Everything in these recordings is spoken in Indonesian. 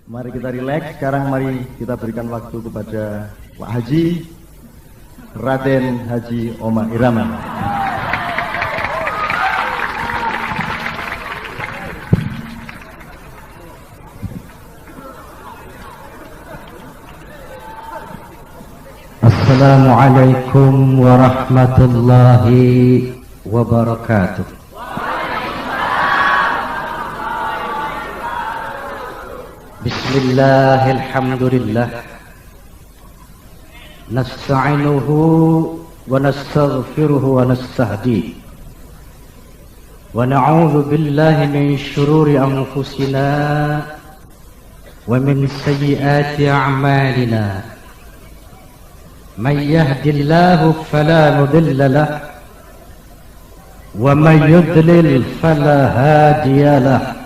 Mari kita rileks. Sekarang mari kita berikan waktu kepada Pak Haji Raden Haji Omar Irama. Assalamualaikum warahmatullahi wabarakatuh. Bismillah, alhamdulillah, nasta'inuhu wa nastaghfiruhu wa nastahdi wa na'udzu billahi min shururi anfusina wa min sayyiati a'malina. Man yahdillahu fala mudilla lahu wa man yudlil fala hadiya lahu.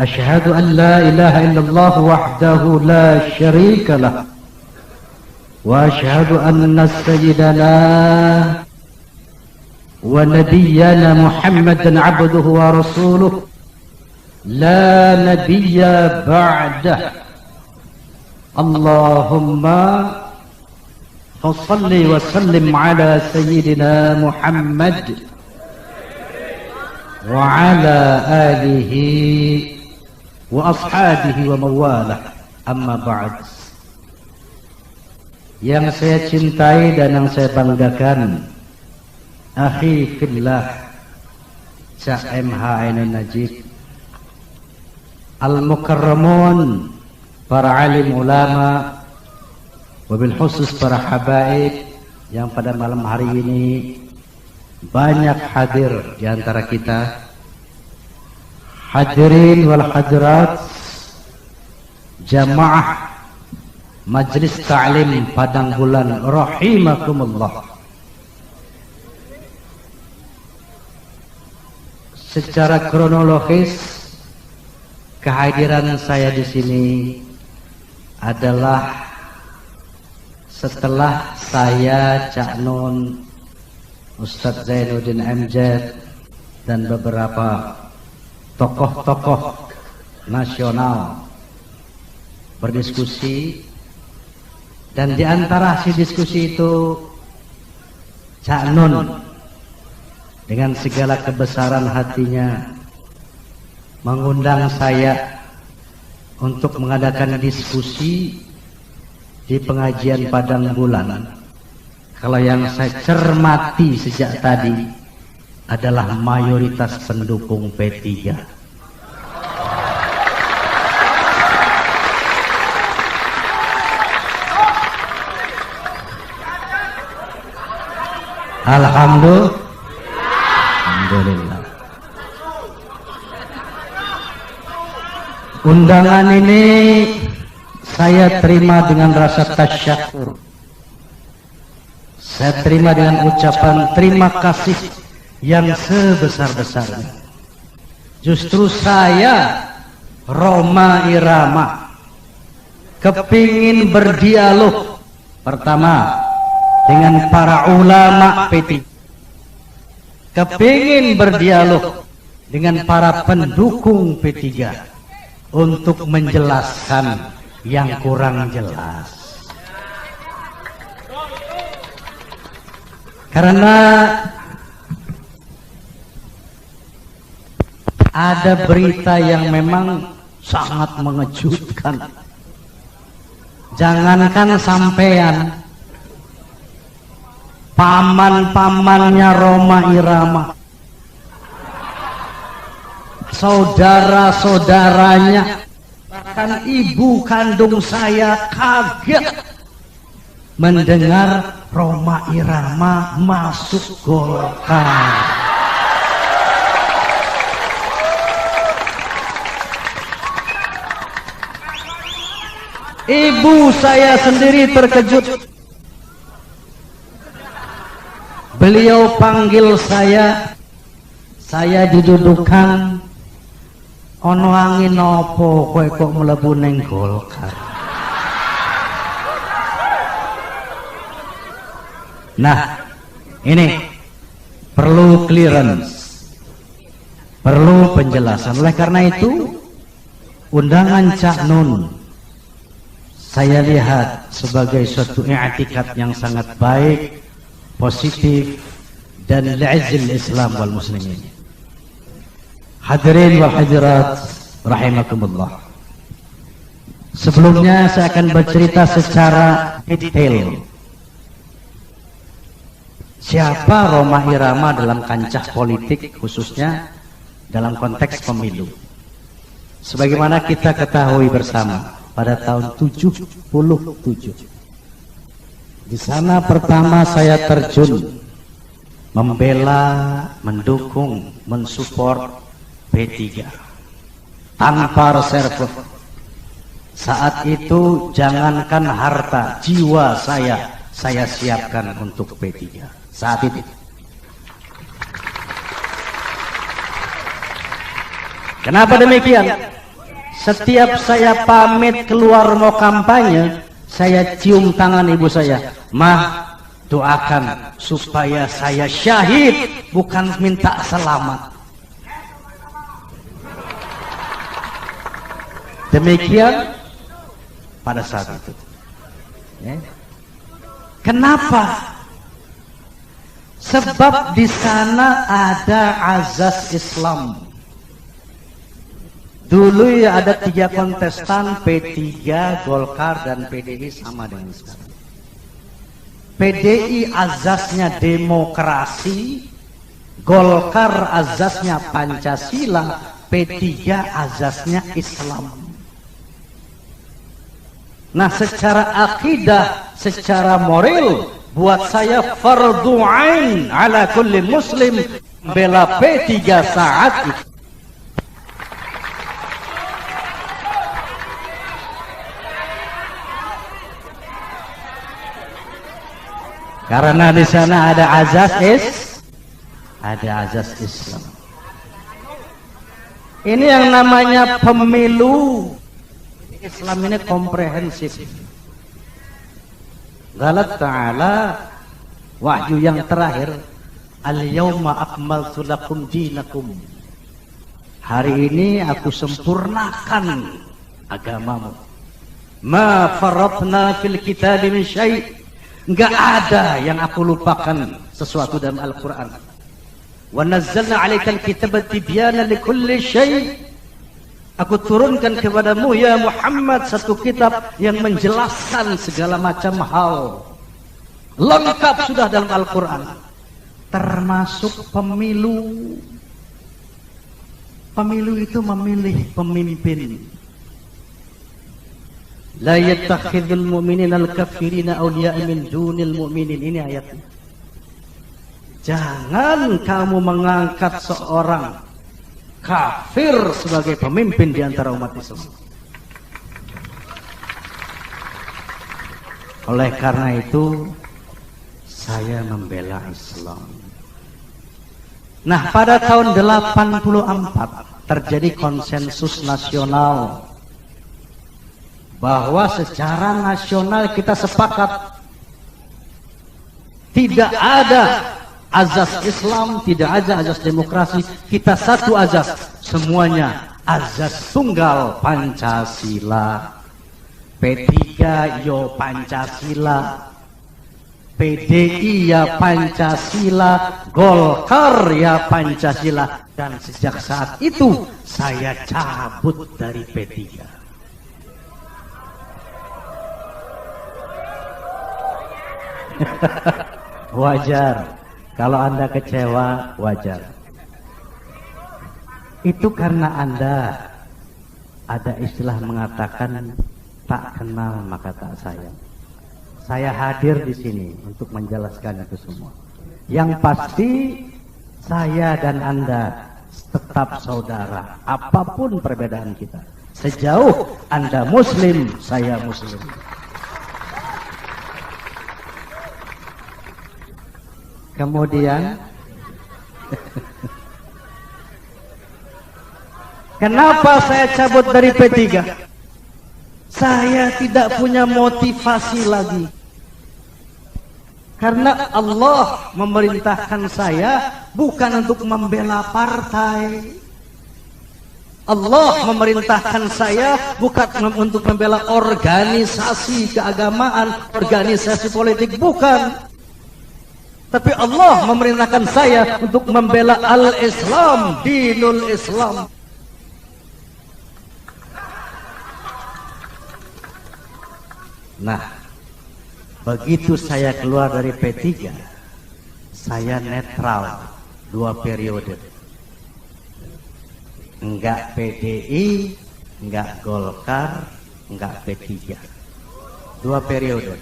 أشهد أن لا إله إلا الله وحده لا شريك له وأشهد أن سيدنا ونبينا محمدا عبده ورسوله لا نبي بعده. اللهم فصل وسلم على سيدنا محمد وعلى آله wa ashabihi wa mawalah. Amma ba'd. Yang saya cintai dan yang saya banggakan, akhi fillah Cak MH Ainun Najib, al-mukarramun, para alim ulama, wabil khusus para habaib yang pada malam hari ini banyak hadir di antara kita. Hadirin wal hadirat jamaah Majlis Ta'lim Padang Bulan rahimakumullah. Secara kronologis kehadiran saya di sini adalah setelah saya, Cak Nun, Ustadz Zainuddin MZ dan beberapa tokoh-tokoh nasional berdiskusi, dan di antara hasil diskusi itu Cak Nun dengan segala kebesaran hatinya mengundang saya untuk mengadakan diskusi di pengajian Padang Bulan. Kalau yang saya cermati sejak tadi adalah mayoritas pendukung P3. Alhamdulillah. Undangan ini saya terima dengan rasa tasyakur. Saya terima dengan ucapan terima kasih yang sebesar-besarnya. Justru saya, Roma Irama, kepingin berdialog pertama dengan para ulama P3, kepingin berdialog dengan para pendukung P3 untuk menjelaskan yang kurang jelas. Karena ada berita yang memang sangat mengejutkan. Jangankan sampean, paman-pamannya Roma Irama, saudara-saudaranya, bahkan ibu kandung saya kaget mendengar Roma Irama masuk Golkar. Ibu saya sendiri terkejut. Beliau panggil saya didudukkan. Ono angin opo kowe kok mlebu ning Golkar? Nah, ini perlu clearance, perlu penjelasan. Oleh karena itu, undangan Cak Nun saya lihat sebagai suatu i'tikad yang sangat baik, positif, dan li'izil Islam wal muslimin. Hadirin wal hadirat rahimakumullah. Sebelumnya saya akan bercerita secara detail siapa Rhoma Irama dalam kancah politik, khususnya dalam konteks pemilu. Sebagaimana kita ketahui bersama, pada tahun 77 di sana pertama saya terjun membela, mendukung, mensupport P3 tanpa reserve. Saat itu jangankan harta, jiwa saya siapkan untuk P3 saat itu. Kenapa demikian? Setiap saya pamit keluar mau kampanye, saya cium tangan ibu saya, "Mah, doakan supaya saya syahid, bukan minta selamat." Demikian pada saat itu. Ya. Kenapa? Sebab di sana ada azas Islam. Dulu ya ada 3 kontestan, P3, Golkar, dan PDI sama dengan sekarang. PDI azasnya demokrasi, Golkar azasnya Pancasila, P3 azasnya Islam. Nah, secara akidah, secara moral, buat saya fardu ain ala kulli muslim bela P3 saat itu. Karena di sana ada azas Islam. Ini yang namanya pemilu Islam ini komprehensif. Allah Ta'ala wahyu yang terakhir, al-yawma akmaltu lakum dinakum. Hari ini aku sempurnakan agamamu. Ma faratna fil kitabi min syai'. Enggak ada yang aku lupakan sesuatu dalam Al-Quran. Wa nazzalna 'alaikal kitaba tibyana likulli syai'. Aku turunkan kepadamu ya Muhammad satu kitab yang menjelaskan segala macam hal. Lengkap sudah dalam Al-Quran. Termasuk pemilu. Pemilu itu memilih pemimpin. La yattakhidhul mu'minina al-kafirina awliya'a min dunil mu'minin. Ini ayatnya. Jangan kamu mengangkat seorang kafir sebagai pemimpin di antara umat Islam. Oleh karena itu saya membela Islam. Nah, pada tahun 84 terjadi konsensus nasional bahwa secara nasional kita sepakat tidak ada azas Islam, tidak ada azas demokrasi, kita satu azas, semuanya azas tunggal Pancasila. P3 yo Pancasila, PDI ya Pancasila, Golkar ya Pancasila, dan sejak saat itu saya cabut dari P3. Wajar kalau Anda kecewa, wajar. Itu karena Anda ada istilah mengatakan tak kenal maka tak sayang. Saya hadir di sini untuk menjelaskan itu semua. Yang pasti saya dan Anda tetap saudara, apapun perbedaan kita. Sejauh Anda Muslim, saya Muslim. Kemudian kenapa saya cabut dari P3? Saya tidak punya motivasi lagi. Karena Allah memerintahkan saya bukan untuk membela partai. Allah memerintahkan saya bukan untuk membela organisasi keagamaan, organisasi politik, bukan. Tapi Allah memerintahkan saya untuk membela al-Islam, dinul Islam. Nah, begitu saya keluar dari P3, saya netral 2 periode. Enggak PDI, enggak Golkar, enggak P3. 2 periode.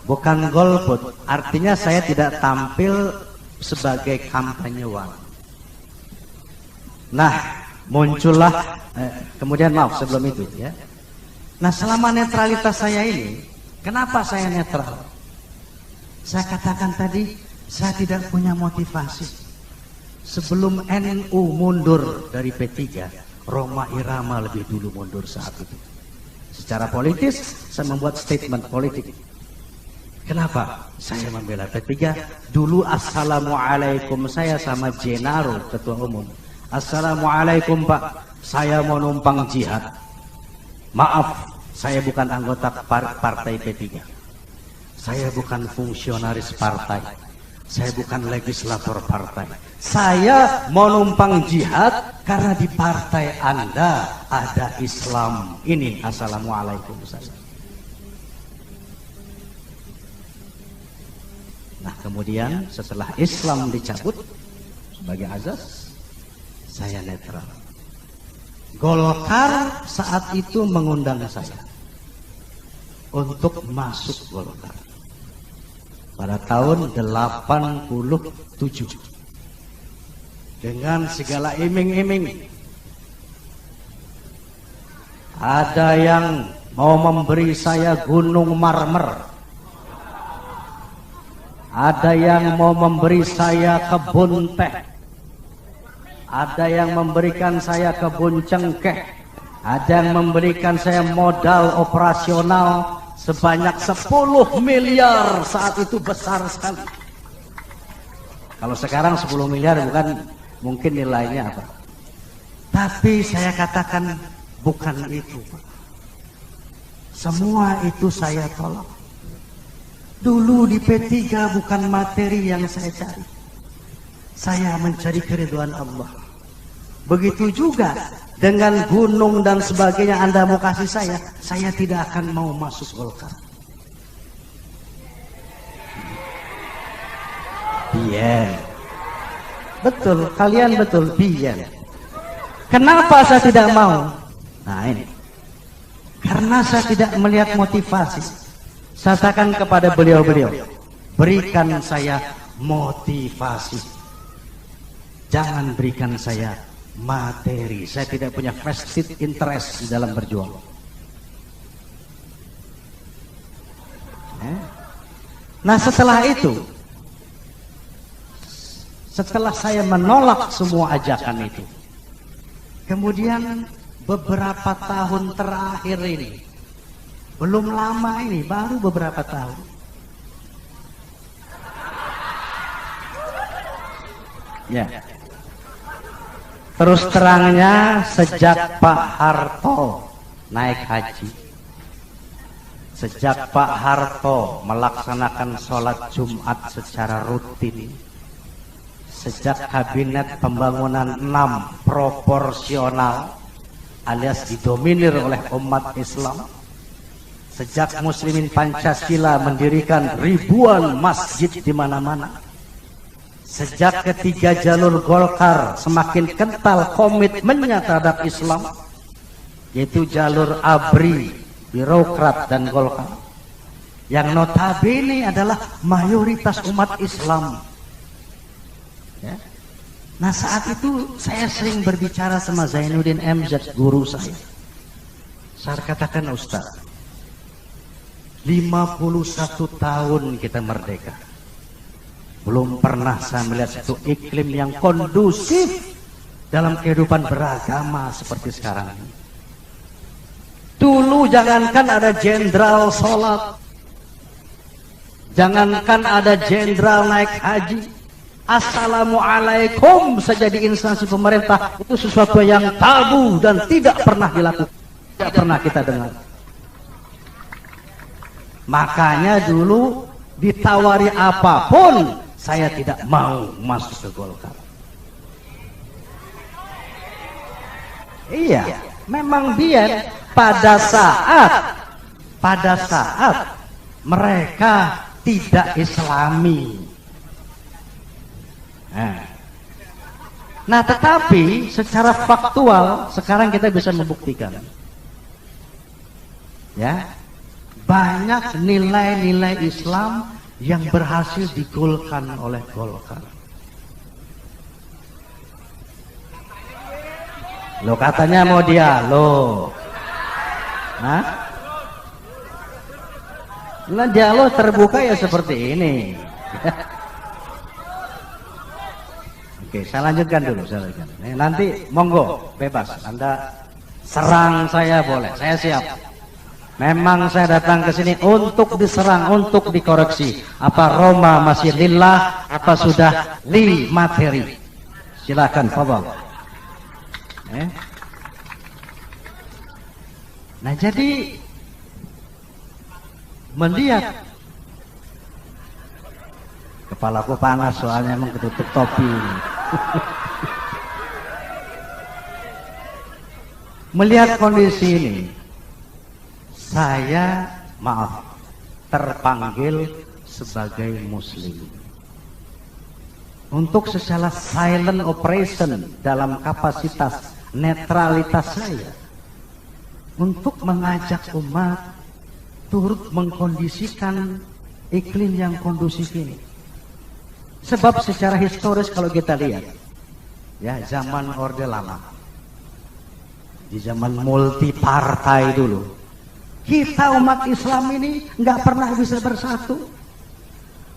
Bukan golput, artinya saya tidak tampil sebagai kampanyewan. Nah, muncullah kemudian maaf sebelum itu ya. Nah, selama netralitas saya ini, kenapa saya netral? Saya katakan tadi, saya tidak punya motivasi. Sebelum NU mundur dari P3, Rhoma Irama lebih dulu mundur saat itu. Secara politis, saya membuat statement politik. Kenapa? Saya membela P3. Dulu assalamualaikum saya sama Jenaro, ketua umum. Assalamualaikum Pak, saya mau numpang jihad. Maaf, saya bukan anggota partai P3. Saya bukan fungsionaris partai. Saya bukan legislator partai. Saya mau numpang jihad karena di partai Anda ada Islam. Ini assalamualaikum saya. Nah, kemudian setelah Islam dicabut sebagai azas, saya netral. Golkar saat itu mengundang saya untuk masuk Golkar pada tahun 87 dengan segala iming-iming. Ada yang mau memberi saya gunung marmer, ada yang mau memberi saya kebun teh, ada yang memberikan saya kebun cengkeh, ada yang memberikan saya modal operasional sebanyak 10 miliar. Saat itu besar sekali. Kalau sekarang 10 miliar bukan mungkin nilainya apa. Tapi saya katakan bukan itu. Semua itu saya tolak. Dulu di P3 bukan materi yang saya cari. Saya mencari keridhaan Allah. Begitu juga dengan gunung dan sebagainya Anda mau kasih saya tidak akan mau masuk Golkar. Bien. Betul, kalian betul, bien. Kenapa saya tidak mau? Nah ini. Karena saya tidak melihat motivasi. Saya katakan kepada beliau-beliau, berikan saya motivasi. Jangan berikan saya materi. Saya tidak punya vested interest di dalam berjuang. Nah, setelah itu, setelah saya menolak semua ajakan itu, kemudian beberapa tahun terakhir ini, belum lama ini, baru beberapa tahun, ya. Terus terangnya sejak Pak Harto naik haji, sejak Pak Harto melaksanakan sholat Jumat secara rutin, sejak kabinet pembangunan 6 proporsional alias didominir oleh umat Islam, sejak Muslimin Pancasila mendirikan ribuan masjid di mana-mana, sejak ketiga jalur Golkar semakin kental komitmennya terhadap Islam, yaitu jalur ABRI, birokrat dan Golkar, yang notabene adalah mayoritas umat Islam. Ya. Nah, saat itu saya sering berbicara sama Zainuddin MZ, guru saya. Saya katakan, Ustaz, 51 tahun kita merdeka, belum pernah saya melihat satu iklim yang kondusif dalam kehidupan beragama seperti sekarang ini. Dulu jangankan ada jenderal sholat, jangankan ada jenderal naik haji, Assalamualaikum saja di instansi pemerintah itu sesuatu yang tabu dan tidak pernah dilakukan, tidak pernah kita dengar. Makanya dulu ditawari apapun saya tidak mau masuk ke Golkar. Iya, memang biar pada saat mereka tidak Islami. Nah, tetapi secara faktual sekarang kita bisa membuktikan, ya, banyak nilai-nilai Islam yang berhasil digolkan oleh Golkar. Lo katanya mau dialog, nah dialog terbuka ya seperti ini. Oke, saya lanjutkan dulu. Nanti monggo bebas, Anda serang saya boleh, saya siap. Memang saya datang ke sini untuk diserang, untuk dikoreksi. Apa Roma masih lillah, apa sudah li materi? Silakan, fadhal. Nah, jadi melihat kepalaku panas soalnya emang ketutup topi. Melihat kondisi ini, saya terpanggil sebagai muslim untuk secara silent operation dalam kapasitas netralitas saya untuk mengajak umat turut mengkondisikan iklim yang kondusif ini. Sebab secara historis kalau kita lihat, ya, zaman Orde Lama, di zaman multi partai dulu, kita umat Islam ini nggak pernah bisa bersatu,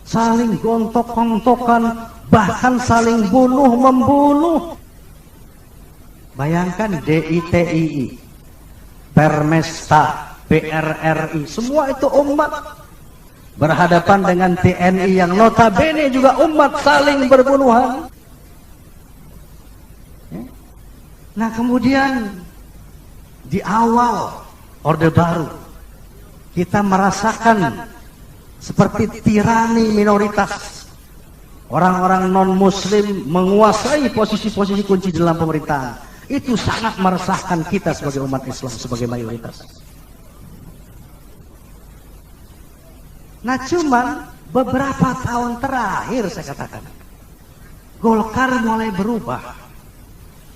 saling gontok-gontokan, bahkan saling bunuh-membunuh. Bayangkan DITII, Permesta, PRRI, semua itu umat berhadapan dengan TNI yang notabene juga umat, saling berbunuhan. Nah, kemudian di awal Orde Baru kita merasakan seperti tirani minoritas, orang-orang non muslim menguasai posisi-posisi kunci dalam pemerintahan. Itu sangat meresahkan kita sebagai umat Islam, sebagai mayoritas. Nah, cuman beberapa tahun terakhir saya katakan, Golkar mulai berubah.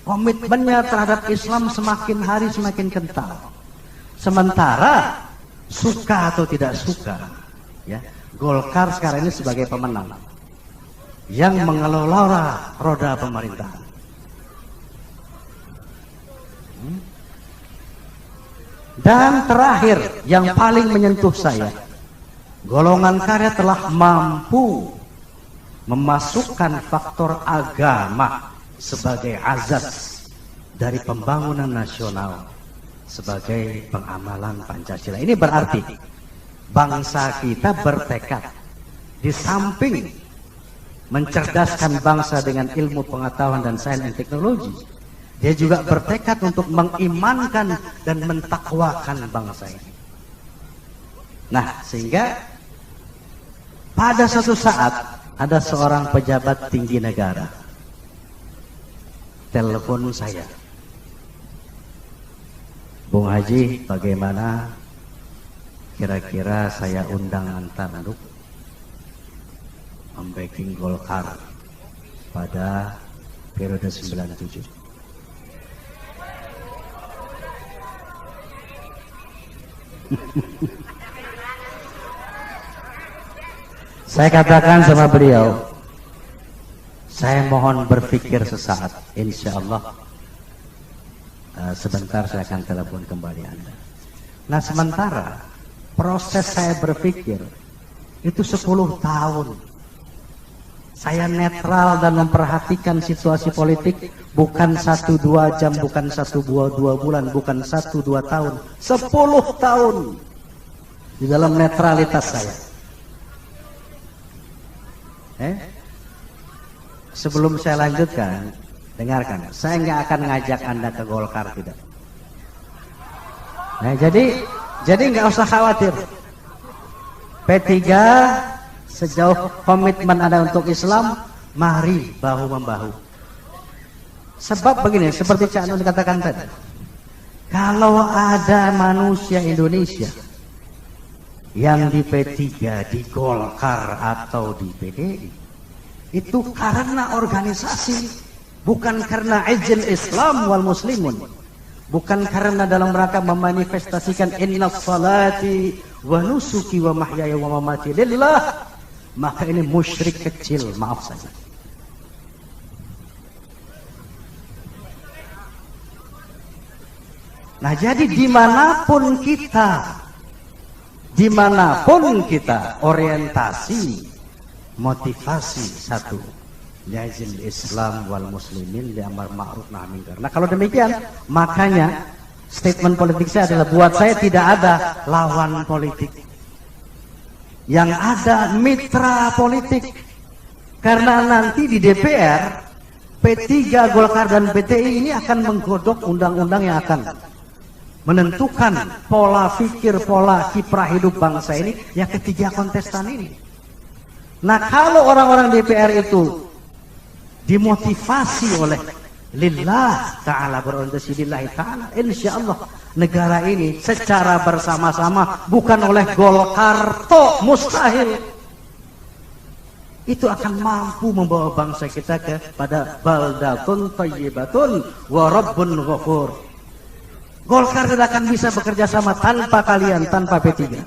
Komitmennya terhadap Islam semakin hari semakin kental. Sementara suka atau tidak suka, ya, Golkar sekarang ini sebagai pemenang yang mengelola roda pemerintahan. Dan terakhir yang paling menyentuh saya, golongan karya telah mampu memasukkan faktor agama sebagai azas dari pembangunan nasional sebagai pengamalan Pancasila. Ini berarti bangsa kita bertekad di samping mencerdaskan bangsa dengan ilmu pengetahuan dan sains dan teknologi, dia juga bertekad untuk mengimankan dan mentakwakan bangsa ini. Nah, sehingga pada suatu saat ada seorang pejabat tinggi negara telepon saya, Bung Haji, bagaimana kira-kira saya undang Antam untuk membacking Golkar pada periode 97. Saya katakan sama beliau, saya mohon berpikir sesaat, insya Allah sebentar saya akan telepon kembali Anda. Nah, sementara proses saya berpikir itu 10 tahun. Saya netral dan memperhatikan situasi politik, bukan 1-2 jam, bukan 1-2 bulan, bukan 1-2 tahun, 10 tahun di dalam netralitas saya. sebelum saya lanjutkan, dengarkan, saya nggak akan ngajak Anda ke Golkar, tidak. Nah, jadi nggak usah khawatir. P3 sejauh komitmen Anda untuk Islam, mari bahu-membahu. Sebab begini, seperti Cak Nun dikatakan tadi, kalau ada manusia Indonesia yang di P3, di Golkar atau di PDI, itu karena organisasi, bukan karena izin Islam wal muslimun, bukan karena dalam rangka memanifestasikan innas salati wa nusuki wa mahyaya wa mamati lillah, maka ini musyrik kecil, maaf saja. Nah, jadi dimanapun kita orientasi, motivasi satu, ya'zil Islam wal muslimin li'amar ma'ruf nahi munkar. Nah, kalau demikian, makanya statement politik saya adalah, buat saya tidak ada lawan politik, yang ada mitra politik. Karena nanti di DPR P3, Golkar dan PTI ini akan menggodok undang-undang yang akan menentukan pola pikir, pola kiprah hidup bangsa ini, yang ketiga kontestan ini. Nah, kalau orang-orang DPR itu dimotivasi oleh lillah ta'ala, berorientasi lillahi ta'ala, insya Allah negara ini secara bersama-sama, bukan oleh Golkar toh, mustahil, itu akan mampu membawa bangsa kita kepada baldatun thayyibatun wa rabbun ghafur. Golkar tidak akan bisa bekerja sama tanpa kalian, tanpa P3.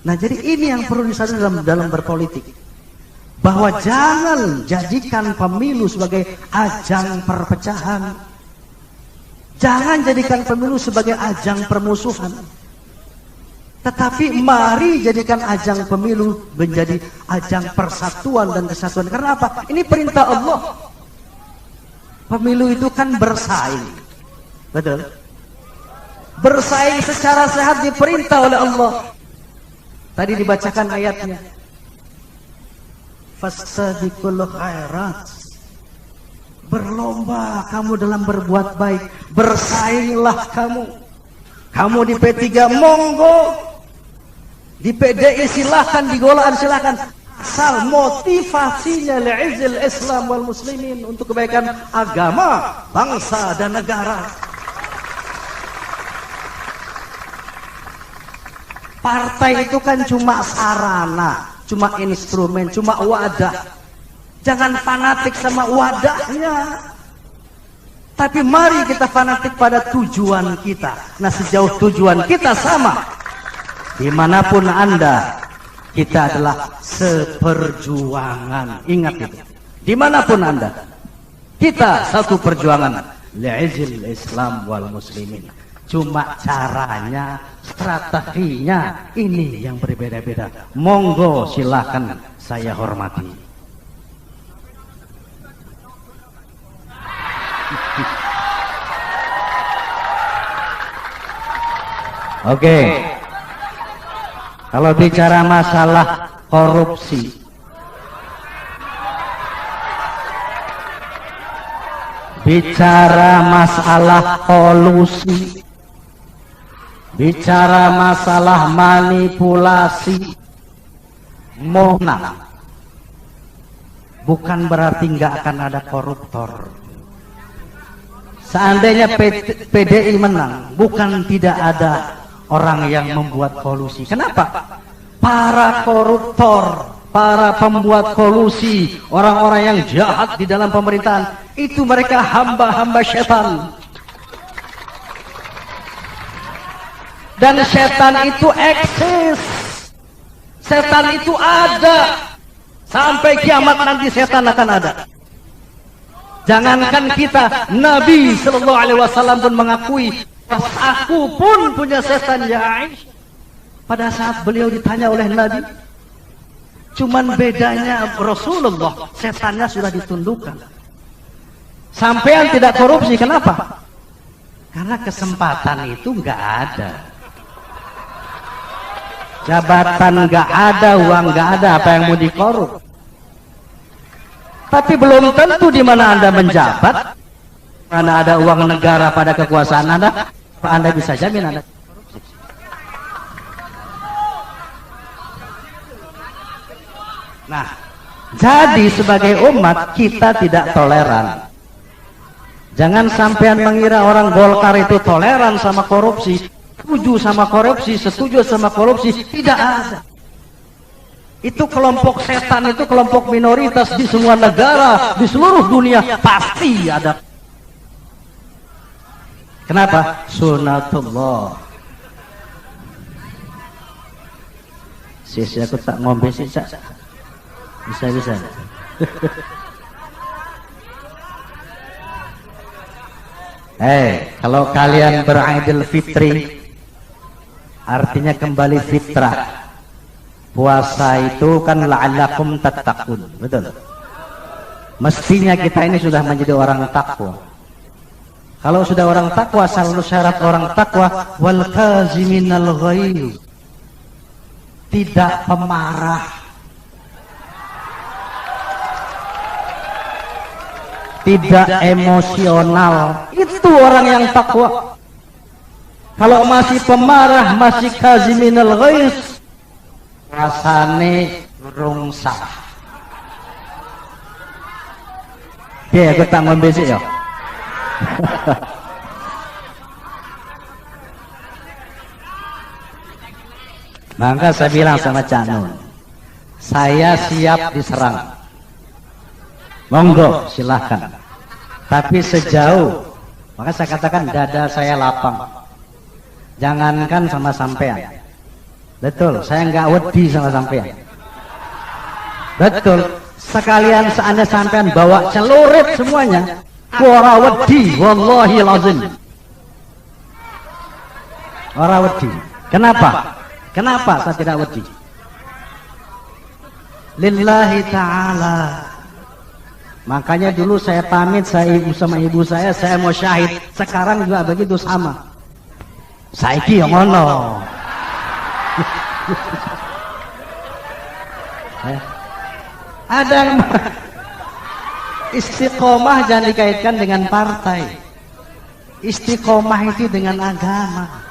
Nah, jadi ini yang perlu disadari dalam berpolitik, bahwa jangan jadikan pemilu sebagai ajang perpecahan, jangan jadikan pemilu sebagai ajang permusuhan, tetapi mari jadikan ajang pemilu menjadi ajang persatuan dan kesatuan. Karena apa? Ini perintah Allah. Pemilu itu kan bersaing, betul? Bersaing secara sehat diperintah oleh Allah. Tadi dibacakan ayatnya, fastabiqul khairat, berlomba kamu dalam berbuat baik, bersainglah kamu. Kamu di P3 monggo, di PDI silahkan, di Golkar silahkan, asal motivasinya li'izil Islam wal muslimin, untuk kebaikan agama, bangsa dan negara. Partai itu kan cuma sarana, cuma instrumen, cuma wadah. Jangan fanatik sama wadahnya, tapi mari kita fanatik pada tujuan kita. Nah, sejauh tujuan kita sama, dimanapun Anda, kita adalah seperjuangan. Ingat itu. Dimanapun Anda, kita satu perjuangan. Li'izil Islam wal muslimin. Cuma caranya, strateginya ini yang berbeda-beda. Monggo silakan, saya hormati. Oke. Kalau bicara masalah korupsi, bicara masalah kolusi, bicara masalah manipulasi, mohon, bukan berarti nggak akan ada koruptor. Seandainya PDI menang, bukan tidak ada orang yang membuat kolusi. Kenapa? Para koruptor, para pembuat kolusi, orang-orang yang jahat di dalam pemerintahan, itu mereka hamba-hamba setan. Dan setan itu eksis, setan itu ada, sampai kiamat nanti setan akan ada. Jangankan kita, Nabi Sallallahu Alaihi Wasallam pun mengakui, aku pun punya setan, ya Aisyah. Pada saat beliau ditanya oleh Nabi, cuman bedanya Rasulullah, setannya sudah ditundukkan. Sampean tidak korupsi, kenapa? Karena kesempatan itu nggak ada. Jabatan nggak ada, uang nggak ada, apa yang mau dikorup? Tapi belum tentu di mana Anda menjabat, mana ada uang negara pada kekuasaan Anda, apa Anda bisa jamin Anda? Nah, jadi sebagai umat kita tidak toleran. Jangan sampean mengira orang Golkar itu toleran sama korupsi, setuju sama korupsi, setuju sama korupsi. Tidak ada. Itu kelompok setan, itu kelompok minoritas di semua negara, di seluruh dunia pasti ada. Kenapa? Sunatullah. Sisi aku tak ngombe sih, bisa. Kalau kalian beridul fitri, artinya kembali fitrah. Puasa itu kan la'allakum tattaqun, betul. Mestinya kita ini sudah menjadi orang takwa. Kalau sudah orang takwa, selalu syarat orang takwa wal kaziminal ghaidh. Tidak pemarah. Tidak emosional. Itu orang yang takwa. Kalau masih pemarah, masih kaziminal ghaidh, rasane urung sah. Oke, aku tak ngombe sih ya. Maka saya bilang sama Cak Nun, saya siap diserang. Monggo, silahkan. Tapi sejauh, maka saya katakan dada saya lapang. Jangankan sama sampean. Betul, saya nggak wedi sama sampean. Betul, sekalian seandainya sampean bawa celurit semuanya, ora wedi, wallahi lazim. Ora wedi. Kenapa? Kenapa saya tidak wedi? Lillahi ta'ala. Makanya dulu saya pamit sama ibu saya mau syahid. Sekarang juga begitu sama. Saiki yang ngono. Ada yang istiqomah jangan dikaitkan dengan partai. Istiqomah itu dengan agama.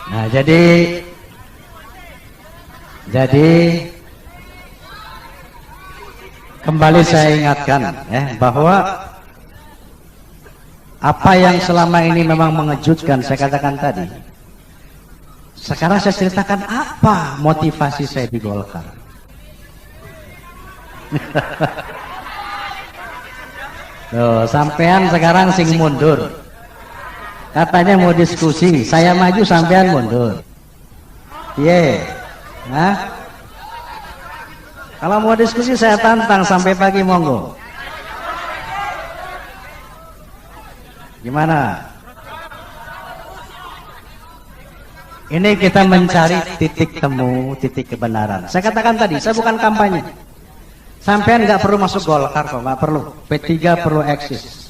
Nah, jadi kembali saya ingatkan bahwa apa yang selama ini memang mengejutkan, saya katakan tadi. Sekarang saya ceritakan apa motivasi saya di Golkar. Loh, sampean sekarang sing mundur. Katanya mau diskusi, saya maju sampean mundur. Nah, kalau mau diskusi saya tantang sampai pagi, monggo. Gimana? Ini kita mencari titik temu, titik kebenaran. Saya katakan tadi, saya bukan kampanye. Sampean nggak perlu masuk Golkar kok, nggak perlu. P3 perlu eksis.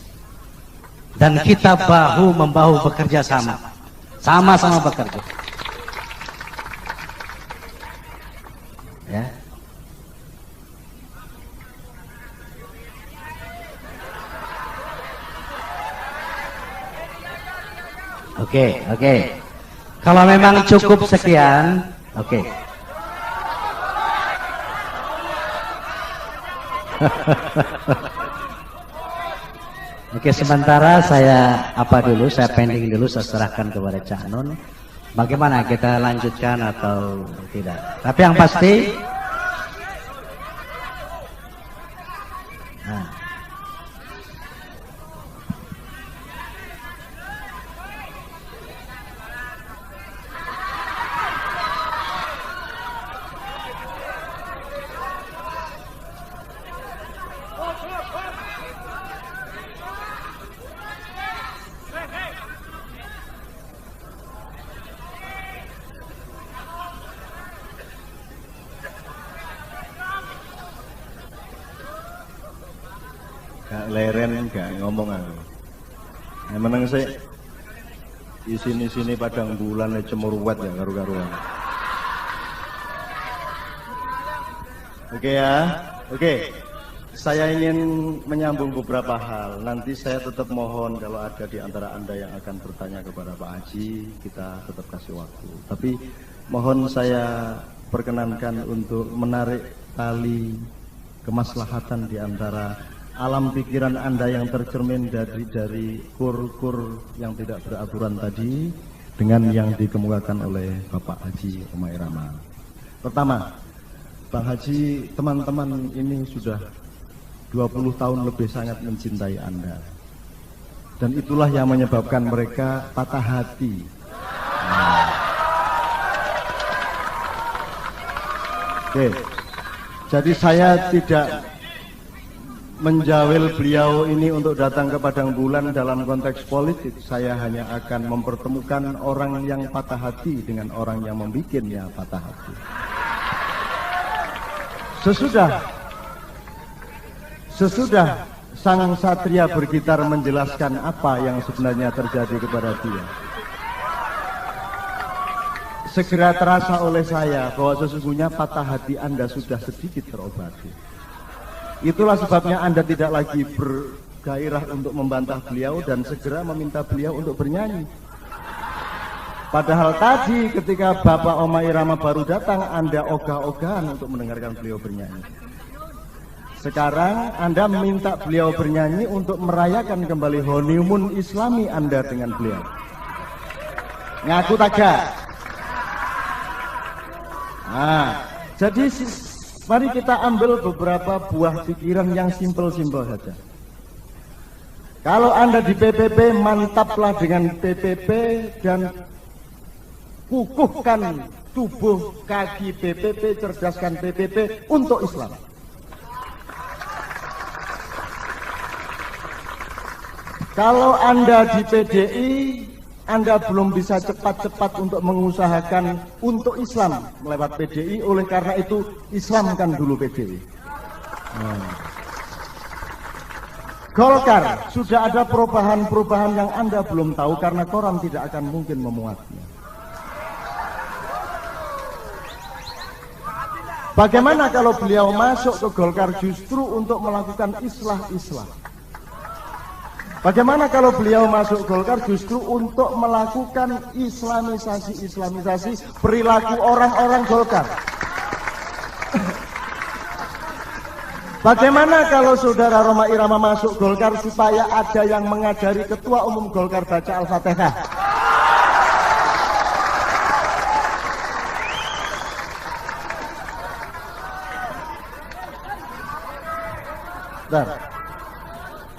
Dan kita bahu membahu bekerja sama, sama-sama bekerja. Ya. Oke. Kalau memang cukup sekian, oke. Oke, sementara saya saya pending dulu, saya serahkan kepada Cak Nun. Bagaimana kita lanjutkan atau tidak? Tapi yang pasti, gak leren, gak ngomong aku. Yang menang sih. Isini padang bulan cemuruwat ya karu-karuan. Oke ya, oke. Saya ingin menyambung beberapa hal. Nanti saya tetap mohon kalau ada di antara Anda yang akan bertanya kepada Pak Haji, kita tetap kasih waktu. Tapi mohon saya perkenankan untuk menarik tali kemaslahatan di antara alam pikiran Anda yang tercermin dari kur-kur yang tidak beraturan tadi dengan yang dikemukakan oleh Bapak Haji Omah Irama. Pertama, Bang Haji, teman-teman ini sudah 20 tahun lebih sangat mencintai Anda. Dan itulah yang menyebabkan mereka patah hati. Oke. Jadi saya tidak menjawel beliau ini untuk datang ke Padang Bulan dalam konteks politik. Saya hanya akan mempertemukan orang yang patah hati dengan orang yang membikinnya patah hati. Sesudah sang satria bergitar menjelaskan apa yang sebenarnya terjadi kepada dia, segera terasa oleh saya bahwa sesungguhnya patah hati Anda sudah sedikit terobati. Itulah sebabnya Anda tidak lagi bergairah untuk membantah beliau dan segera meminta beliau untuk bernyanyi. Padahal tadi ketika Bapak Omah Irama baru datang, Anda ogah-ogahan untuk mendengarkan beliau bernyanyi. Sekarang Anda minta beliau bernyanyi untuk merayakan kembali honeymoon Islami Anda dengan beliau. Ngaku tagak. Nah, jadi mari kita ambil beberapa buah pikiran yang simpel-simpel saja. Kalau Anda di PPP, mantaplah dengan PPP dan kukuhkan tubuh kaki PPP, cerdaskan PPP untuk Islam. Kalau Anda di PDI, Anda belum bisa cepat-cepat untuk mengusahakan untuk Islam lewat PDI, oleh karena itu Islamkan dulu PDI. Golkar, sudah ada perubahan-perubahan yang Anda belum tahu karena koran tidak akan mungkin memuatnya. Bagaimana kalau beliau masuk ke Golkar justru untuk melakukan islah-islah? Bagaimana kalau beliau masuk Golkar justru untuk melakukan islamisasi perilaku orang-orang Golkar? Bagaimana kalau saudara Omah Irama masuk Golkar supaya ada yang mengajari ketua umum Golkar baca Al-Fatihah?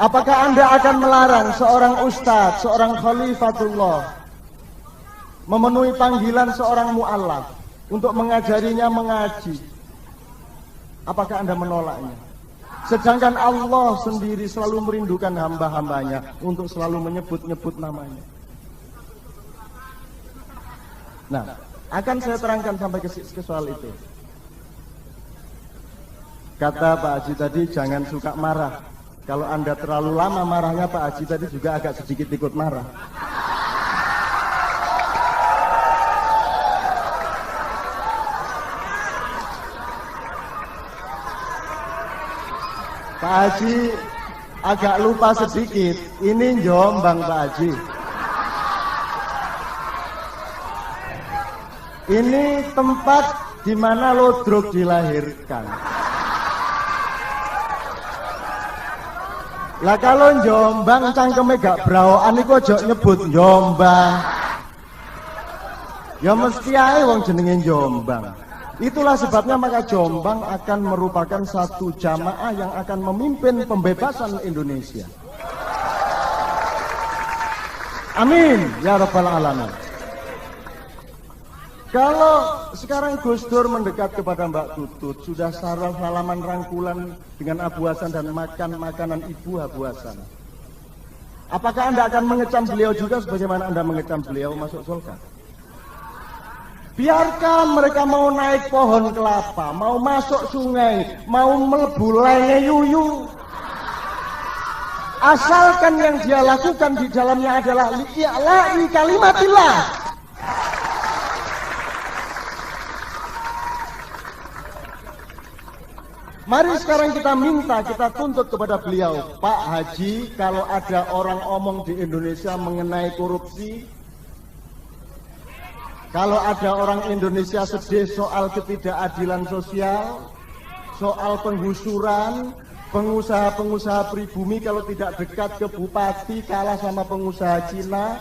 Apakah Anda akan melarang seorang ustadz, seorang khalifatullah memenuhi panggilan seorang mu'allaf untuk mengajarinya mengaji? Apakah Anda menolaknya? Sedangkan Allah sendiri selalu merindukan hamba-hambanya untuk selalu menyebut-nyebut namanya. Nah, akan saya terangkan sampai ke soal itu. Kata Pak Haji tadi, jangan suka marah. Kalau Anda terlalu lama marahnya, Pak Haji tadi juga agak sedikit ikut marah. Pak Haji agak lupa sedikit, ini Jombang Pak Haji. Ini tempat di mana Lodrok dilahirkan. Lah kalau Jombang cangkeme gak brawokan iku aja nyebut Jombang. Ya mesti ae wong jenenge Jombang. Itulah sebabnya maka Jombang akan merupakan satu jamaah yang akan memimpin pembebasan Indonesia. Amin ya rabbal alamin. Kalau sekarang Gus Dur mendekat kepada Mbak Tutut, sudah salaman rangkulan dengan Abu Hasan dan makan makanan Ibu Abu Hasan. Apakah Anda akan mengecam beliau juga sebagaimana Anda mengecam beliau masuk Golkar? Biarkan mereka mau naik pohon kelapa, mau masuk sungai, mau melebu lenge yuyu. asalkan yang dia lakukan di dalamnya adalah li'la'i kalimatillah. Mari sekarang kita minta, kita tuntut kepada beliau, Pak Haji, kalau ada orang omong di Indonesia mengenai korupsi, kalau ada orang Indonesia sedih soal ketidakadilan sosial, soal penggusuran, pengusaha-pengusaha pribumi kalau tidak dekat ke bupati kalah sama pengusaha Cina,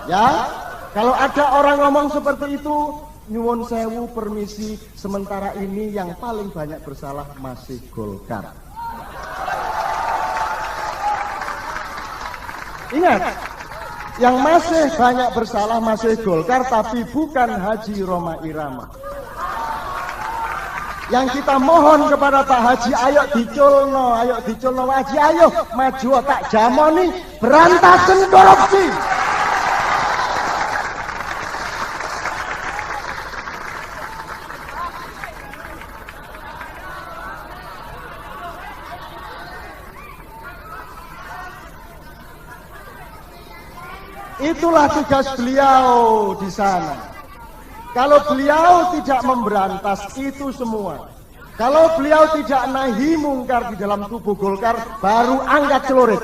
ya, kalau ada orang ngomong seperti itu, nyuwun sewu permisi, sementara ini yang paling banyak bersalah masih Golkar. Ingat, yang masih banyak bersalah masih Golkar, tapi bukan Haji Rhoma Irama. Yang kita mohon kepada Pak Haji, ayo diculno Haji, ayo maju tak jamoni, berantasan korupsi. Itulah tugas beliau di sana. Kalau beliau tidak memberantas itu semua, kalau beliau tidak nahi mungkar di dalam tubuh Golkar, baru angkat celurit.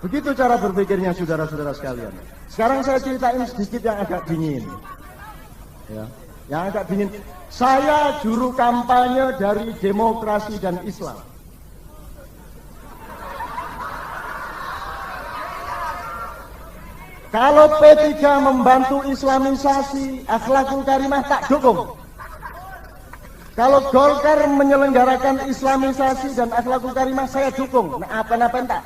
Begitu cara berpikirnya saudara-saudara sekalian. Sekarang saya ceritain sedikit yang agak dingin. Ya, yang agak dingin. Saya juru kampanye dari demokrasi dan Islam. Kalau P3 membantu islamisasi akhlakul karimah, tak dukung. Kalau Golkar menyelenggarakan islamisasi dan akhlakul karimah, saya dukung. Nah, apa-apa tak?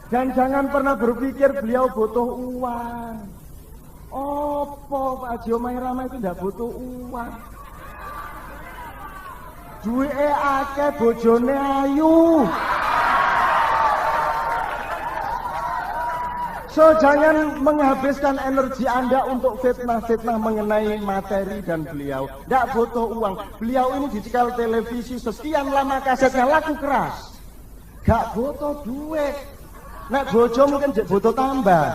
Dan jangan pernah berpikir beliau butuh uang. Opo Pak Haji Rhoma Irama itu tidak butuh uang. Duwe akeh, bojone ayu. So jangan menghabiskan energi Anda untuk fitnah-fitnah mengenai materi dan beliau. Tidak butuh uang. Beliau ini dicekal televisi sekian lama, kasetnya laku keras. Gak butuh duit. Nek bojo mungkin butuh tambah.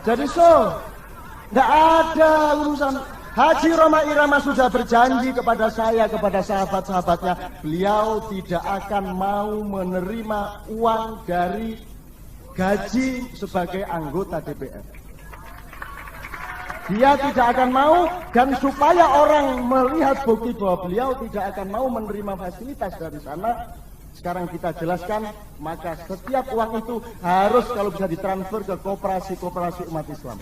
Jadi tidak ada urusan. Haji Rhoma Irama sudah berjanji kepada saya, kepada sahabat-sahabatnya, beliau tidak akan mau menerima uang dari gaji sebagai anggota DPR. Dia tidak akan mau, dan supaya orang melihat bukti bahwa beliau tidak akan mau menerima fasilitas dari sana, sekarang kita jelaskan, maka setiap uang itu harus kalau bisa ditransfer ke koperasi-koperasi umat Islam.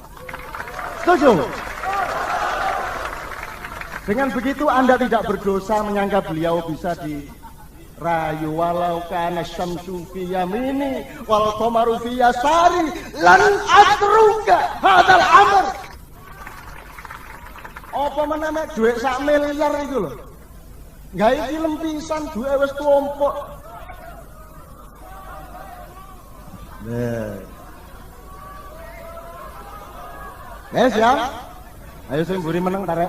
Setuju? Dengan begitu Anda tidak berdosa menyangka beliau bisa dirayu, walau kana syamsu fi yamini wal qamaru fi yasari lan atruka hadzal amr. Apa menama duit 1 miliar itu loh. Gawe film pisan duit wis tumpuk. Yes ya. Ayo sing mburi meneng tarek.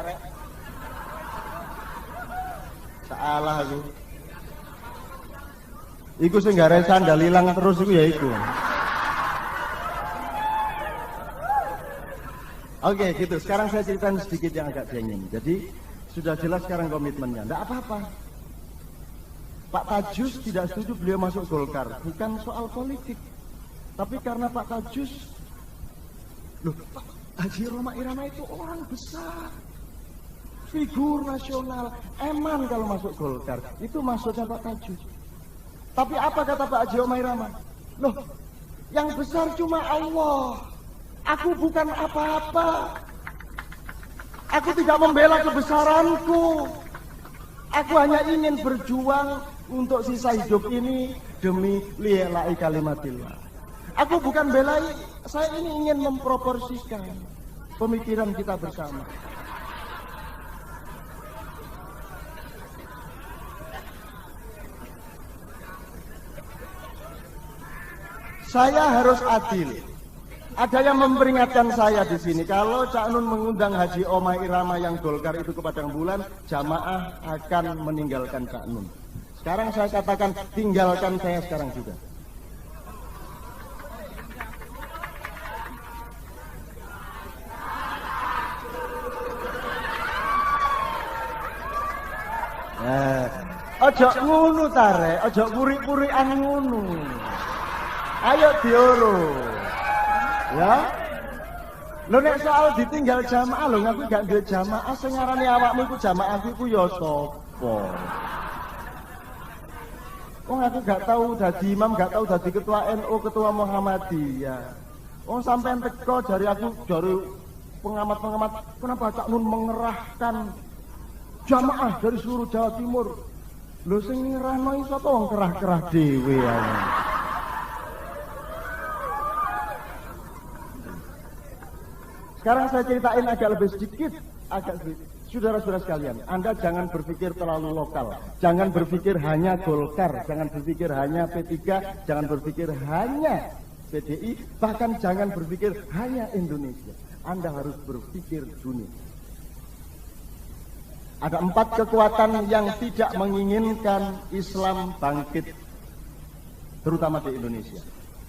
Salah aku. Iku sing gare sandal ilang terus iku ya iku. Oke, gitu. Sekarang saya ceritakan sedikit yang agak dingin. Jadi sudah jelas sekarang komitmennya. Tidak apa-apa. Pak Tajus tidak setuju beliau masuk Golkar. Bukan soal politik. Tapi karena Pak Tajus, loh, Pak Haji Rhoma Irama itu orang besar, figur nasional. Eman kalau masuk Golkar. Itu maksudnya Pak Tajus. Tapi apa kata Pak Haji Rhoma Irama? Loh, yang besar cuma Allah. Aku bukan apa-apa. Aku tidak membela kebesaranku. Aku hanya ingin berjuang untuk sisa hidup ini demi li'la'i kalimatillah. Aku bukan belai Saya ini ingin memproporsikan pemikiran kita bersama. Saya harus adil. Ada yang memperingatkan saya di sini, kalau Cak Nun mengundang Haji Omah Irama yang Golkar itu ke Padang Bulan, jamaah akan meninggalkan Cak Nun. Sekarang saya katakan, tinggalkan saya sekarang juga. Ojo ngunu tare, ojo puri-purian ngunu. Ayo diurus. Ya. Lho nek soal ditinggal jamaah lho ngaku gak duwe jamaah sing ngarani awakmu iku jamaah iku ya sapa? Wong aku gak tahu dadi imam, gak tahu dadi ketua NU, ketua Muhammadiyah. Wong sampean teko dari aku dari pengamat-pengamat, kenapa Cak Nun mengerahkan jamaah dari seluruh Jawa Timur? Lho sing ngerahno iso to wong kerah-kerah dhewe ya. Sekarang saya ceritain agak lebih sedikit, saudara-saudara sekalian, Anda jangan berpikir terlalu lokal, jangan berpikir hanya Golkar, jangan berpikir hanya P3, jangan berpikir hanya PDI, bahkan jangan berpikir hanya Indonesia. Anda harus berpikir dunia. Ada 4 kekuatan yang tidak menginginkan Islam bangkit, terutama di Indonesia.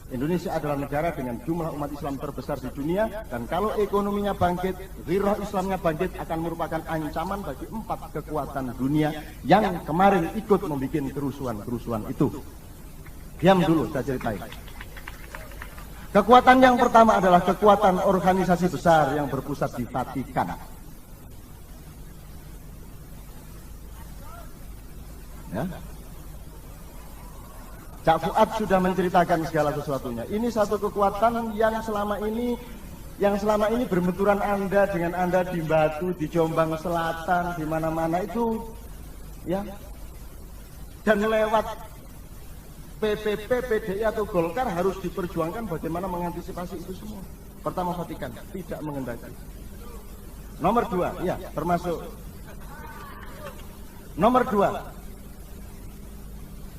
Indonesia adalah negara dengan jumlah umat Islam terbesar di dunia, dan kalau ekonominya bangkit, ghirah Islamnya bangkit, akan merupakan ancaman bagi 4 kekuatan dunia yang kemarin ikut membuat kerusuhan-kerusuhan itu. Diam dulu, saya ceritain. Kekuatan yang pertama adalah kekuatan organisasi besar yang berpusat di Vatikan. Ya. Cak Fuad sudah menceritakan segala sesuatunya. Ini satu kekuatan yang selama ini berbenturan Anda dengan Anda di Batu, di Jombang Selatan, di mana-mana itu, ya. Dan lewat PPP, PDI atau Golkar harus diperjuangkan bagaimana mengantisipasi itu semua. Pertama Vatikan, tidak mengendaki. Nomor 2, ya termasuk. Nomor 2.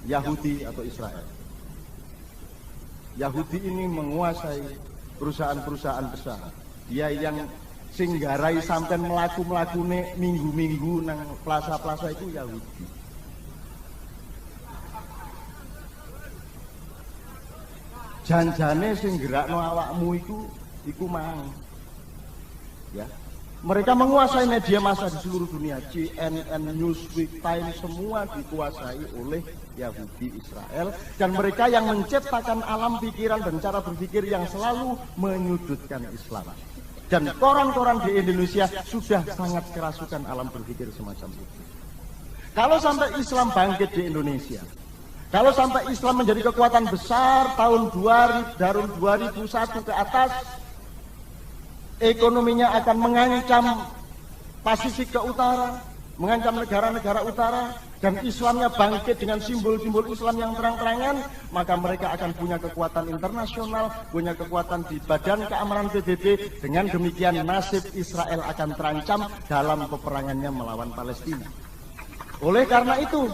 Yahudi atau Israel. Yahudi ini menguasai perusahaan-perusahaan besar. Dia yang singgarai sampai melaku-melakune minggu-minggu nang plaza-plaza itu Yahudi. Janjane sing gerakno awakmu iku mang. Ya. Mereka menguasai media massa di seluruh dunia, CNN, Newsweek, Time, semua dikuasai oleh Yahudi Israel, dan mereka yang menciptakan alam pikiran dan cara berpikir yang selalu menyudutkan Islam. Dan koran-koran di Indonesia sudah sangat kerasukan alam berpikir semacam itu. Kalau sampai Islam bangkit di Indonesia, kalau sampai Islam menjadi kekuatan besar tahun 2001 ke atas, ekonominya akan mengancam Pasifik ke utara, mengancam negara-negara utara, dan Islamnya bangkit dengan simbol-simbol Islam yang terang-terangan, maka mereka akan punya kekuatan internasional, punya kekuatan di Badan Keamanan PBB. Dengan demikian nasib Israel akan terancam dalam peperangannya melawan Palestina. Oleh karena itu,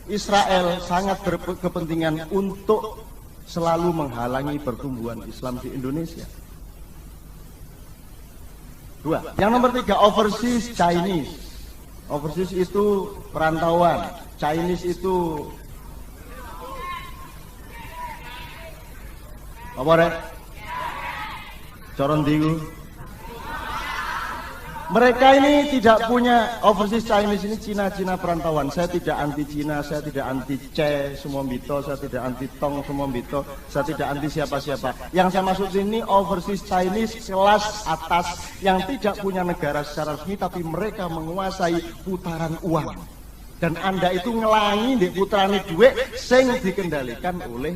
Israel sangat berkepentingan untuk selalu menghalangi pertumbuhan Islam di Indonesia. 2. Yang nomor 3, overseas Chinese. Overseas itu perantauan, Chinese itu apa rek? Coron digu. Mereka ini tidak punya overseas Chinese, ini Cina perantauan. Saya tidak anti Cina, saya tidak anti Che semua bito, saya tidak anti Tong semua bito, saya tidak anti siapa-siapa. Yang saya maksud ini overseas Chinese kelas atas yang tidak punya negara secara resmi, tapi mereka menguasai putaran uang. Dan Anda itu ngelangi di putaran duit sing dikendalikan oleh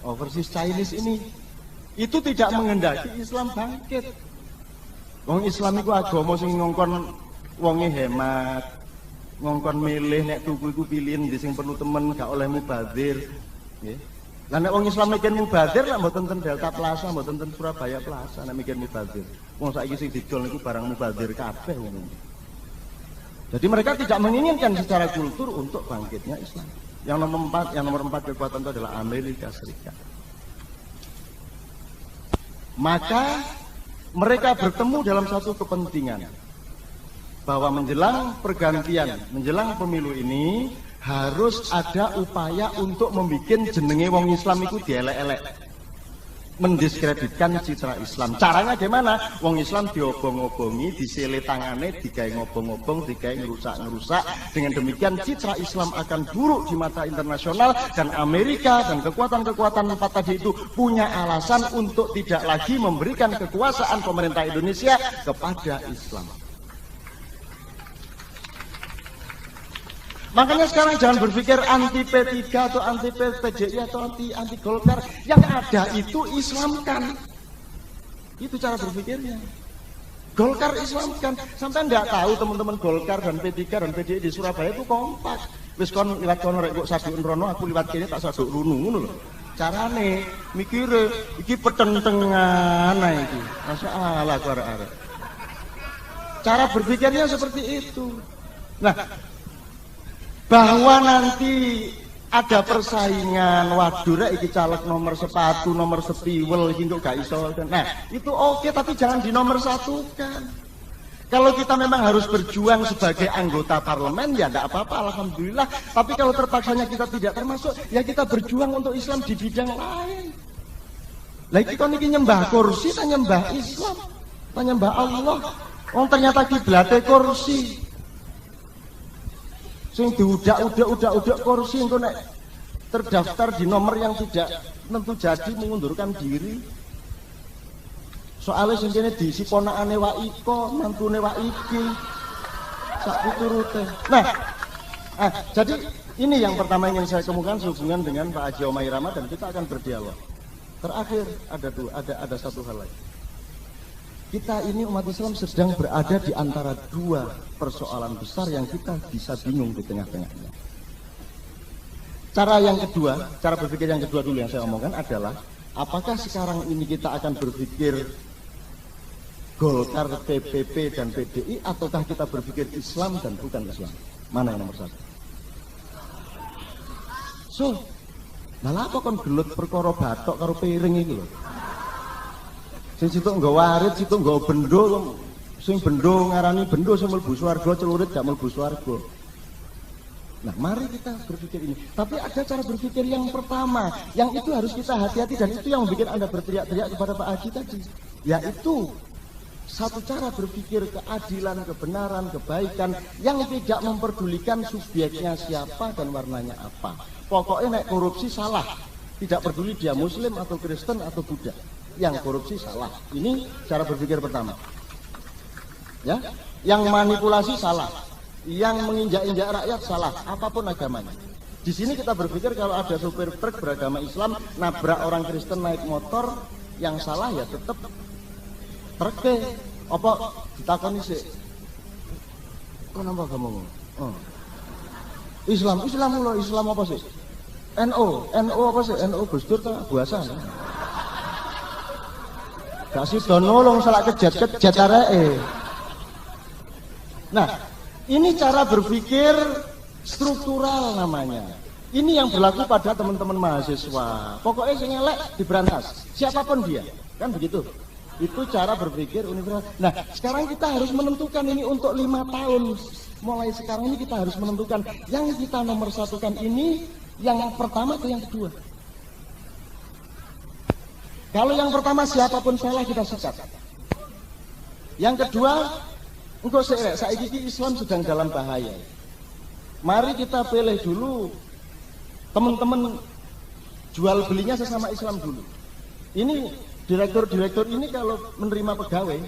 overseas Chinese ini. Itu tidak mengendaki Islam bangkit. Wong Islam iku agama sing ngongkon wonge hemat, ngongkon milih nek tuku iku pilihin ndi sing perlu temen, gak oleh mubazir, nggih. Lah nek wong Islam mikir mubazir lah mboten ten Delta Plaza, mboten ten Surabaya Plaza nek mikir mubazir. Wong saiki sing didol niku barang mubazir kabeh wong. Jadi mereka tidak menginginkan secara kultur untuk bangkitnya Islam. Yang nomor 4 kekuatan itu adalah Amerika Serikat. Maka mereka bertemu dalam satu kepentingan bahwa menjelang pergantian, menjelang pemilu ini harus ada upaya untuk membuat jenenge wong Islam itu dielek-elek, mendiskreditkan citra Islam. Caranya gimana? Wong Islam diobong-obongi, disele tangane, digawe ngobong-ngobong, digawe ngerusak-ngerusak. Dengan demikian citra Islam akan buruk di mata internasional, dan Amerika dan kekuatan-kekuatan 4 tadi itu punya alasan untuk tidak lagi memberikan kekuasaan pemerintah Indonesia kepada Islam. Makanya sekarang jangan berpikir anti P3 atau anti PDI atau anti Golkar. Yang ada itu Islamkan. Itu cara berpikirnya. Golkar Islamkan. Sampai enggak tahu teman-teman Golkar dan P3 dan PDI di Surabaya itu kompak. Wis kon liwat kono rek kok saduk rono, aku liwat kene tak saduk runu ngono lho. Carane mikire iki petentengan ae iki. Masyaallah ku arek-arek. Cara berpikirnya seperti itu. Nah, bahwa nanti ada persaingan, waduh rek iki caleg nomor sepatu, nomor sepiwel iki kok gak iso. Nah, itu oke, tapi jangan dinomor satukan. Kalau kita memang harus berjuang sebagai anggota parlemen, ya tidak apa-apa, alhamdulillah. Tapi kalau terpaksanya kita tidak termasuk, ya kita berjuang untuk Islam di bidang lain. Lagi kon iki nyembah kursi, tak nyembah Islam, tak nyembah Allah. Oh ternyata kiblate kursi. Sing diudak kursi engko nek terdaftar di nomor yang tidak tentu jadi mengundurkan diri. Soalnya sing kene diisi ponakane Wak Iko, mantune Wak Iki. Sak piturute. Nah, jadi ini yang pertama yang saya kemukakan sehubungan dengan Pak Haji Omai Rama, dan kita akan berdialog. Terakhir ada satu hal lagi. Kita ini umat Islam sedang berada di antara dua persoalan besar yang kita bisa bingung di tengah-tengahnya. Cara berpikir yang kedua dulu yang saya omongkan adalah, apakah sekarang ini kita akan berpikir Golkar, PPP dan PDI, ataukah kita berpikir Islam dan bukan Islam? Mana yang nomor satu? So, malah apa kon gelut perkara batok karo piring iki lho. Sing situ nggo warit, situ nggo bendo, sing bendo ngarani bendo sing mlebu swarga, celurit gak mlebu swarga. Nah, mari kita berpikir ini. Tapi ada cara berpikir yang pertama, yang itu harus kita hati-hati, dan itu yang membuat Anda berteriak-teriak kepada Pak Haji tadi. Yaitu satu cara berpikir keadilan, kebenaran, kebaikan yang tidak memperdulikan subjeknya siapa dan warnanya apa. Pokoknya nek korupsi salah, tidak peduli dia Muslim atau Kristen atau Buddha. Yang korupsi salah. Ini cara berpikir pertama. Ya, yang manipulasi salah, yang menginjak-injak rakyat salah, apapun agamanya. Di sini kita berpikir kalau ada supir truk beragama Islam nabrak orang Kristen naik motor, yang salah ya tetap truknya. Apa ditakoni sih? Kenapa kamu? Islam apa sih? NO apa sih? NO Gus Dur ta buasa. Kasih donolong salah kejat areke. Nah, ini cara berpikir struktural namanya. Ini yang berlaku pada teman-teman mahasiswa. Pokoknya sing elek diberantas, siapapun dia. Kan begitu. Itu cara berpikir universal. Nah, sekarang kita harus menentukan ini untuk 5 tahun. Mulai sekarang ini kita harus menentukan yang kita nomor satukan ini yang pertama atau yang kedua. Kalau yang pertama siapapun salah kita sikat. Yang kedua, engkau saiki Islam sedang dalam bahaya. Mari kita pilih dulu teman-teman jual belinya sesama Islam dulu. Ini direktur ini kalau menerima pegawai,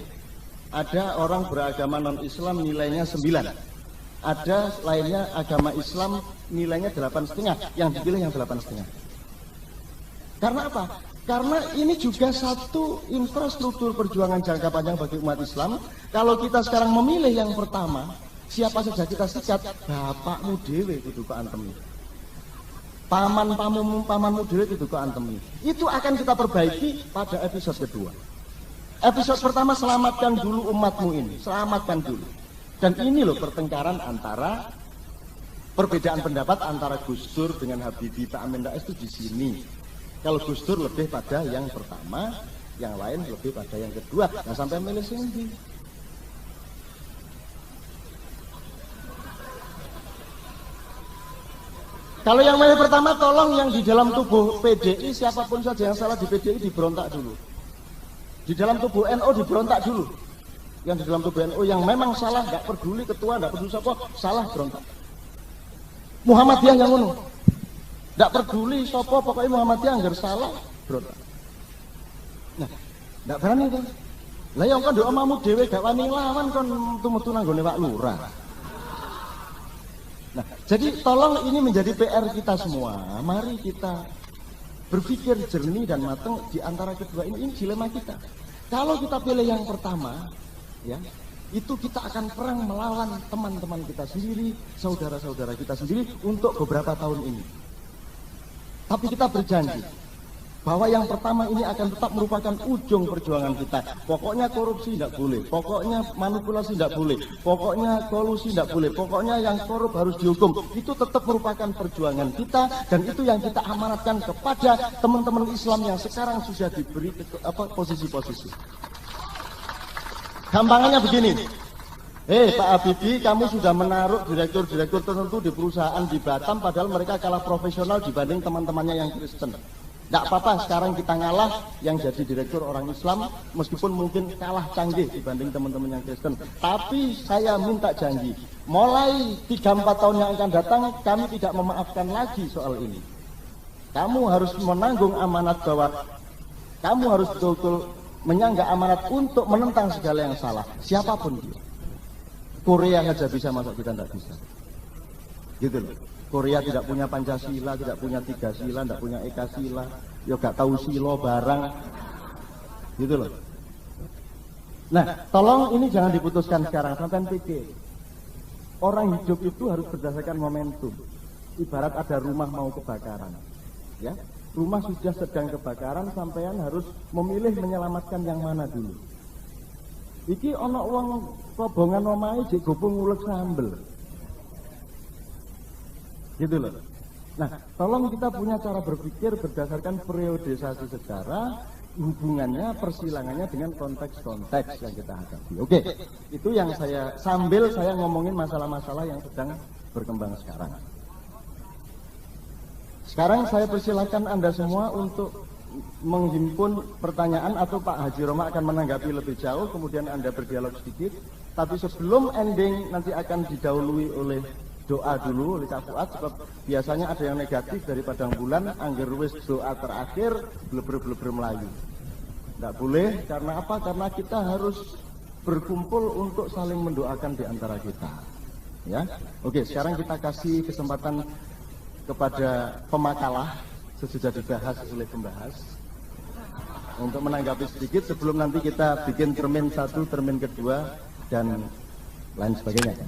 ada orang beragama non-Islam nilainya 9. Ada lainnya agama Islam nilainya 8,5, yang dipilih yang 8,5. Karena apa? Karena ini juga satu infrastruktur perjuangan jangka panjang bagi umat Islam. Kalau kita sekarang memilih yang pertama, siapa saja kita sikat, bapakmu dewe kudu Pak Antem. pamanmu dhewe itu kok antemi. Itu akan kita perbaiki pada episode kedua. Episode pertama, selamatkan dulu umatmu ini, selamatkan dulu. Dan ini loh pertengkaran antara, perbedaan pendapat antara Gus Dur dengan Habibie Pak Amin Rais itu di sini. Kalau Gus Dur lebih pada yang pertama, yang lain lebih pada yang kedua. Nah sampai milih sini. Kalau yang milih pertama, tolong yang di dalam tubuh PDI, siapapun saja yang salah di PDI diberontak dulu. Di dalam tubuh NU diberontak dulu. Yang di dalam tubuh NU yang memang salah, nggak peduli ketua, nggak peduli siapa, salah berontak. Muhammadiyah yang ngono, nggak peduli siapa, pokoknya Muhammadiyah nggak salah berontak. Nah, nggak berani kan? Lah yang kan doa mamu dewe gak wani lawan kan metu-metu nanggone Pak Lurah. Nah, jadi tolong ini menjadi PR kita semua. Mari kita berpikir jernih dan matang di antara kedua ini dilema kita. Kalau kita pilih yang pertama, ya, itu kita akan perang melawan teman-teman kita sendiri, saudara-saudara kita sendiri untuk beberapa tahun ini. Tapi kita berjanji bahwa yang pertama ini akan tetap merupakan ujung perjuangan kita. Pokoknya korupsi tidak boleh, pokoknya manipulasi tidak boleh, pokoknya kolusi tidak boleh, pokoknya yang korup harus dihukum. Itu tetap merupakan perjuangan kita, dan itu yang kita amanatkan kepada teman-teman Islam yang sekarang sudah diberi posisi-posisi. Gampangannya begini, Pak Habibie, kamu sudah menaruh direktur-direktur tertentu di perusahaan di Batam, padahal mereka kalah profesional dibanding teman-temannya yang Kristen. Tidak apa-apa, sekarang kita ngalah, yang jadi direktur orang Islam, meskipun mungkin kalah canggih dibanding teman-teman yang Kristen. Tapi saya minta janji, mulai 3-4 tahun yang akan datang, kami tidak memaafkan lagi soal ini. Kamu harus menanggung amanat bahwa kamu harus betul-betul menyangga amanat untuk menentang segala yang salah, siapapun dia. Korea saja bisa, masa kita tidak bisa? Gitu loh. Korea tidak punya Pancasila, tidak punya 3 sila, tidak punya Eka sila, ya gak tahu silo barang, gitu loh. Nah, tolong ini jangan diputuskan sekarang, sampai pikir. Orang hidup itu harus berdasarkan momentum. Ibarat ada rumah mau kebakaran, ya. Rumah sudah sedang kebakaran, sampean harus memilih menyelamatkan yang mana dulu. Iki ana wong kobongan omahe jek gopong ngulek sambel. Gitu loh. Nah, tolong kita punya cara berpikir berdasarkan periodisasi sejarah, hubungannya, persilangannya dengan konteks-konteks yang kita hadapi. Oke, itu yang saya, sambil saya ngomongin masalah-masalah yang sedang berkembang sekarang. Sekarang saya persilakan Anda semua untuk menghimpun pertanyaan, atau Pak Haji Roma akan menanggapi lebih jauh, kemudian Anda berdialog sedikit. Tapi sebelum ending nanti akan didahului oleh doa dulu oleh Kak Fuad, sebab biasanya ada yang negatif dari Padang Bulan, angger wis doa terakhir bleber-bleber Melayu. Tidak boleh, karena apa? Karena kita harus berkumpul untuk saling mendoakan di antara kita. Ya, oke. Sekarang kita kasih kesempatan kepada pemakalah sesudah dibahas oleh pembahas untuk menanggapi sedikit sebelum nanti kita bikin termin 1, termin kedua dan lain sebagainya.